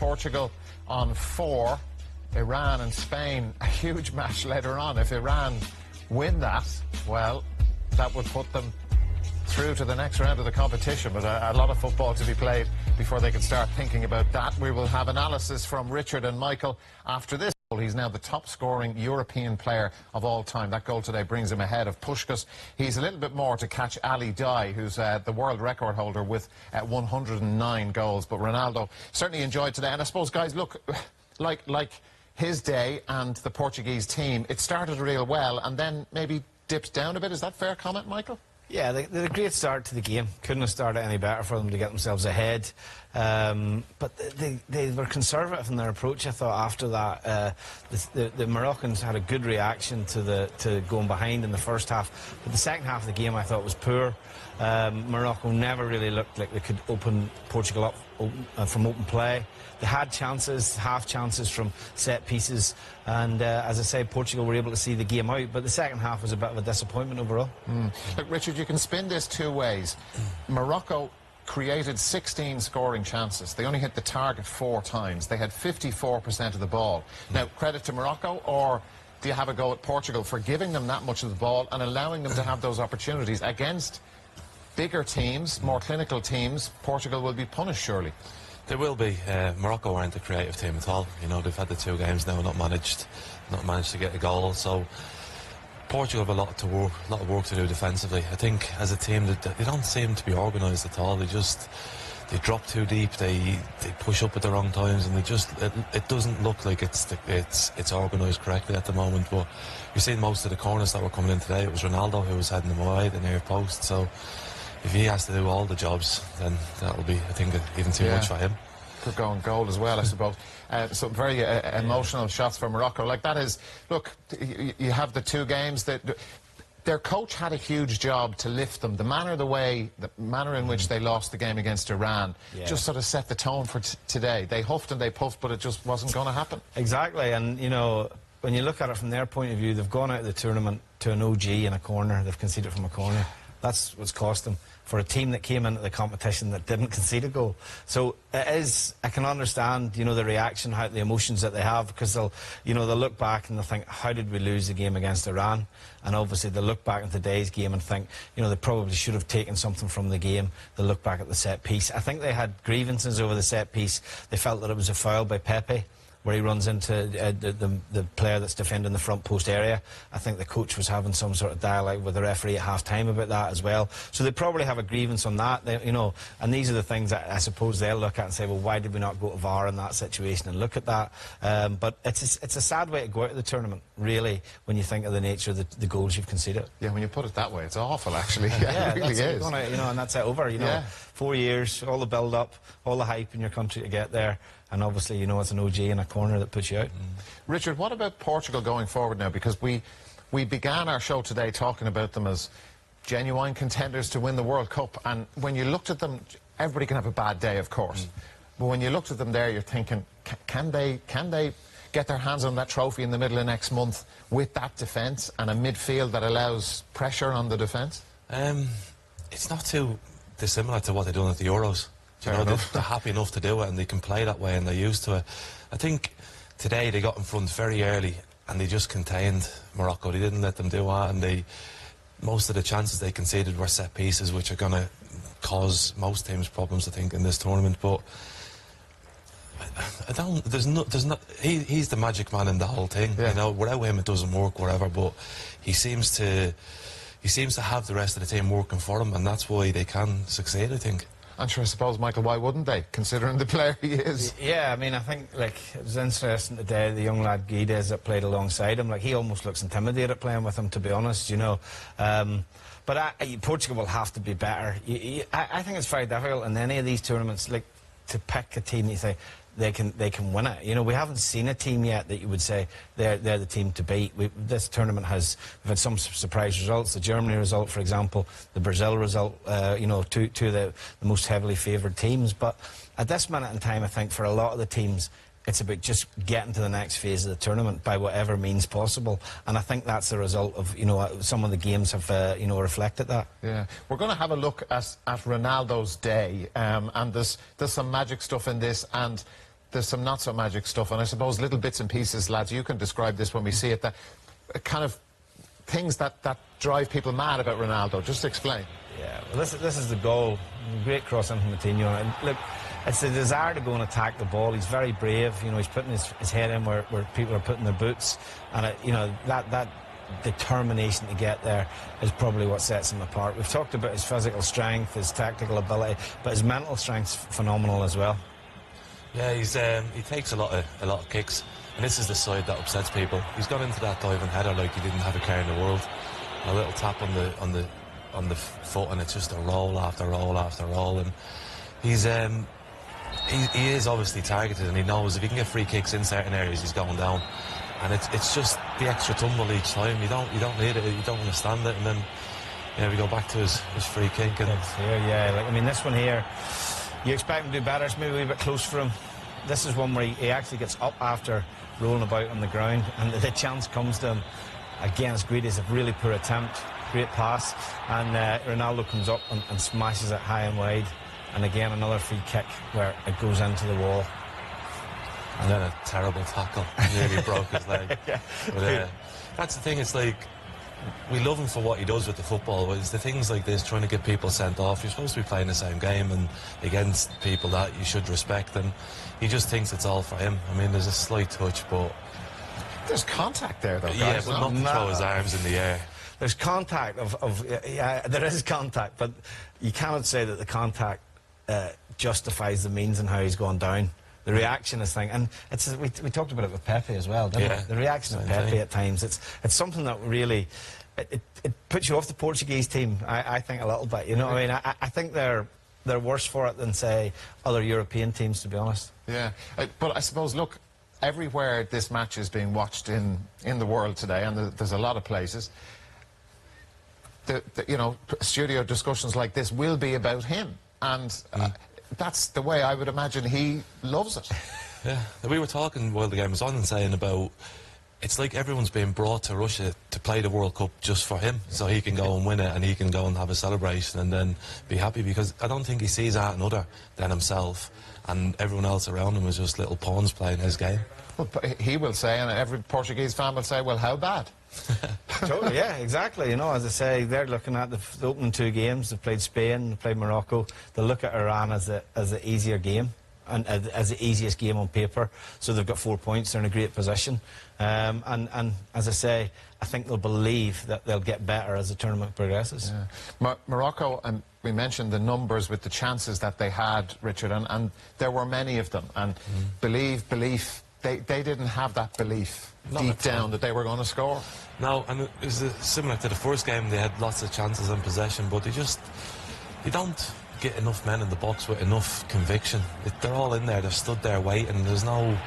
Portugal on 4. Iran and Spain, a huge match later on. If Iran win that, well, that would put them through to the next round of the competition, but a lot of football to be played before they can start thinking about that. We will have analysis from Richard and Michael after this. He's now the top-scoring European player of all time. That goal today brings him ahead of Puskás. He's a little bit more to catch Ali Dai, who's the world record holder with 109 goals. But Ronaldo certainly enjoyed today. And I suppose, guys, look, like his day and the Portuguese team, it started real well and then maybe dipped down a bit. Is that a fair comment, Michael? Yeah, they had a great start to the game. Couldn't have started any better for them to get themselves ahead. But they were conservative in their approach, I thought, after that. The Moroccans had a good reaction to going behind in the first half. But the second half of the game, I thought, was poor. Morocco never really looked like they could open Portugal up from open play. They had chances, half chances from set pieces, and as I say, Portugal were able to see the game out, but the second half was a bit of a disappointment overall. Look, Richard, you can spin this two ways. Morocco created 16 scoring chances. They only hit the target 4 times. They had 54% of the ball. Now, credit to Morocco, or do you have a go at Portugal for giving them that much of the ball and allowing them to have those opportunities against bigger teams, more clinical teams? Portugal will be punished, surely. They will be. Morocco aren't a creative team at all. You know, they've had the 2 games now, not managed to get a goal. So Portugal have a lot of work to do defensively. I think as a team, they don't seem to be organised at all. They drop too deep. They push up at the wrong times, and it doesn't look like it's organised correctly at the moment. But you've seen most of the corners that were coming in today. It was Ronaldo who was heading them away, the near post. So if he has to do all the jobs, then that'll be, I think, even too much for him. Could go on goal as well, I suppose. Some very emotional shots for Morocco. Like that is, look, you have the 2 games that their coach had a huge job to lift them. The manner in which they lost the game against Iran just sort of set the tone for today. They huffed and they puffed, but it just wasn't going to happen. Exactly, and you know, when you look at it from their point of view, they've gone out of the tournament to an OG in a corner. They've conceded from a corner. That's what's cost them, for a team that came into the competition that didn't concede a goal. So it is, I can understand, you know, the reaction, the emotions that they have, because they'll look back and they'll think, how did we lose the game against Iran? And obviously they'll look back at today's game and think, you know, they probably should have taken something from the game. They'll look back at the set piece. I think they had grievances over the set piece. They felt that it was a foul by Pepe, where he runs into the player that's defending the front post area. I think the coach was having some sort of dialogue with the referee at half-time about that as well. So they probably have a grievance on that, you know, and these are the things that I suppose they'll look at and say, well, why did we not go to VAR in that situation and look at that? But it's a sad way to go out of the tournament, really, when you think of the nature of the goals you've conceded. Yeah, when you put it that way, it's awful, actually. Yeah, it really is. You know, and that's it over, you know. 4 years, all the build-up, all the hype in your country to get there. And obviously, you know, it's an OG in a corner that puts you out. Richard, what about Portugal going forward now? Because we began our show today talking about them as genuine contenders to win the World Cup. And when you looked at them, everybody can have a bad day, of course. But when you looked at them there, you're thinking, can they get their hands on that trophy in the middle of next month with that defence and a midfield that allows pressure on the defence? It's not too dissimilar to what they've done at the Euros. You know, they're happy enough to do it, and they can play that way, and they're used to it. I think today they got in front very early, and they just contained Morocco. They didn't let them do that, and most of the chances they conceded were set pieces, which are going to cause most teams problems, I think, in this tournament. But he's the magic man in the whole thing. You know, without him it doesn't work, whatever. But he seems to have the rest of the team working for him, and that's why they can succeed, I think. I'm sure, I suppose, Michael, why wouldn't they, considering the player he is? Yeah, I mean, I think, like, it was interesting today, the young lad Guedes that played alongside him, like, he almost looks intimidated playing with him, to be honest, you know. But Portugal will have to be better. I think it's very difficult in any of these tournaments, like, to pick a team that you say they can win it. You know, we haven't seen a team yet that you would say they're the team to beat. This tournament we've had some surprise results. The Germany result, for example, the Brazil result. You know, two of the most heavily favoured teams. But at this minute in time, I think for a lot of the teams, it's about just getting to the next phase of the tournament by whatever means possible, and I think that's the result of, you know, some of the games have you know, reflected that. Yeah, we're going to have a look at Ronaldo's day, and there's some magic stuff in this, and there's some not so magic stuff, and I suppose little bits and pieces, lads, you can describe this when we see it, that kind of things that drive people mad about Ronaldo. Just explain. Yeah, well, this is the goal. Great cross in from Coutinho. And look, it's the desire to go and attack the ball. He's very brave. You know, he's putting his head in where people are putting their boots, and you know, that determination to get there is probably what sets him apart. We've talked about his physical strength, his tactical ability, but his mental strength's phenomenal as well. Yeah, he takes a lot of kicks, and this is the side that upsets people. He's gone into that diving header like he didn't have a care in the world. A little tap on the foot, and it's just a roll after roll after roll. And he is obviously targeted, and he knows if he can get free kicks in certain areas, he's going down. And it's just the extra tumble each time. You don't need it. You don't understand it. And then, yeah, we go back to his free kick. And yeah, like, I mean, this one here, you expect him to do better. It's maybe a wee bit close for him. This is one where he actually gets up after rolling about on the ground, and the chance comes to him. Again, it's great. It's a really poor attempt, great pass, and Ronaldo comes up and smashes it high and wide. And again, another free kick where it goes into the wall. And then a terrible tackle. Nearly broke his leg. Yeah. But, that's the thing, it's like, we love him for what he does with the football, but it's the things like this, trying to get people sent off. You're supposed to be playing the same game and against people that you should respect, and he just thinks it's all for him. I mean, there's a slight touch, but... There's contact there, though, guys. Yeah, but not to throw his arms in the air. There's contact yeah, there is contact, but you cannot say that the contact justifies the means and how he's gone down. The reaction is thing, and we talked about it with Pepe as well, didn't we? The reaction of Pepe at times, it's something that really it puts you off the Portuguese team. I think a little bit, you know. I mean, I think they're worse for it than, say, other European teams, to be honest. Yeah, but I suppose, look, everywhere this match is being watched in the world today, and there's a lot of places, you know, studio discussions like this will be about him, and that's the way I would imagine he loves it. Yeah, we were talking while the game was on and saying about, it's like everyone's being brought to Russia to play the World Cup just for him, so he can go and win it and he can go and have a celebration and then be happy, because I don't think he sees that another than himself, and everyone else around him is just little pawns playing his game. Well, he will say, and every Portuguese fan will say, well, how bad? Totally, yeah, exactly. You know, as I say, they're looking at the opening two games. They've played Spain, they've played Morocco. They look at Iran as an easier game, and as the easiest game on paper. So they've got 4 points. They're in a great position. And as I say, I think they'll believe that they'll get better as the tournament progresses. Yeah. Morocco, and we mentioned the numbers with the chances that they had, Richard, and there were many of them. And belief, they didn't have that belief deep down that they were going to score. No, and it was similar to the first game. They had lots of chances in possession, but they don't get enough men in the box with enough conviction. They're all in there, they're stood there waiting. There's no...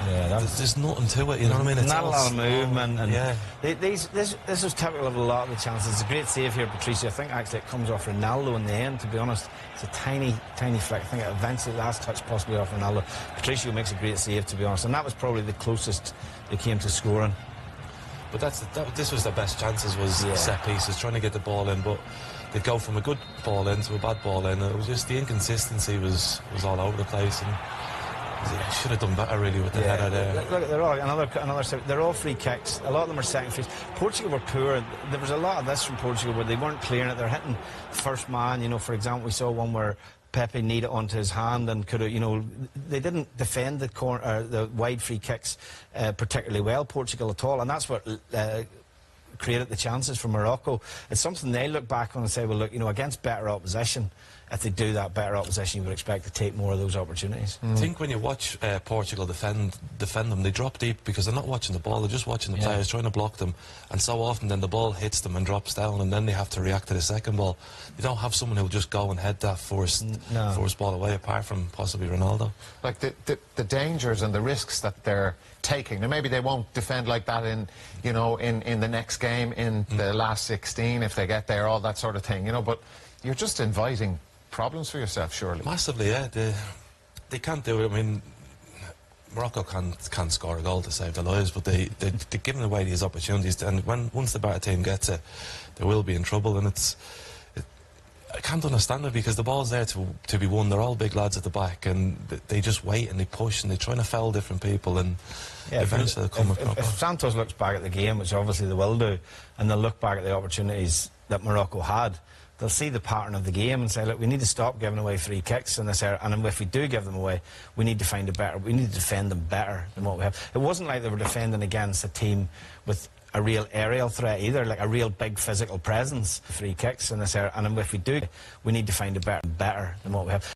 Yeah, there's nothing to it, you know what I mean? It's not a lot of movement. And yeah. This is typical of a lot of the chances. It's a great save here, Patricio. I think actually it comes off Ronaldo in the end, to be honest. It's a tiny, tiny flick. I think it eventually, last touch possibly off Ronaldo. Patricio makes a great save, to be honest. And that was probably the closest they came to scoring. But this was their best chances, was set pieces, trying to get the ball in, but they'd go from a good ball in to a bad ball in. It was just the inconsistency was all over the place, and they should have done better really with the header there. Look, they're all they're all free kicks. A lot of them are second frees. Portugal were poor. There was a lot of this from Portugal where they weren't clearing it. They're hitting first man. You know, for example, we saw one where Pepe kneed it onto his hand and could have, you know, they didn't defend the wide free kicks particularly well, Portugal, at all, and that's what created the chances for Morocco. It's something they look back on and say, well, look, you know, against better opposition, if they do that, better opposition, you would expect to take more of those opportunities. I think when you watch Portugal defend them, they drop deep because they're not watching the ball, they're just watching the players trying to block them, and so often then the ball hits them and drops down, and then they have to react to the second ball. You don't have someone who'll just go and head that forced ball away, apart from possibly Ronaldo. Like the dangers and the risks that they're taking. Now maybe they won't defend like that in the next game, in the last 16 if they get there, all that sort of thing, you know, but you're just inviting problems for yourself, surely. Massively, yeah. They can't do it. I mean, Morocco can't score a goal to save their lives, but they're giving away these opportunities, and once the better team gets it, they will be in trouble. And I can't understand it, because the ball's there to be won. They're all big lads at the back, and they just wait and they push and they're trying to foul different people, and eventually they'll come across. If Santos looks back at the game, which obviously they will do, and they'll look back at the opportunities that Morocco had, they'll see the pattern of the game and say, look, we need to stop giving away free kicks in this area, and if we do give them away, we need to defend them better than what we have. It wasn't like they were defending against a team with a real aerial threat either, like a real big physical presence. Free kicks in this area, and if we do, we need to find better than what we have.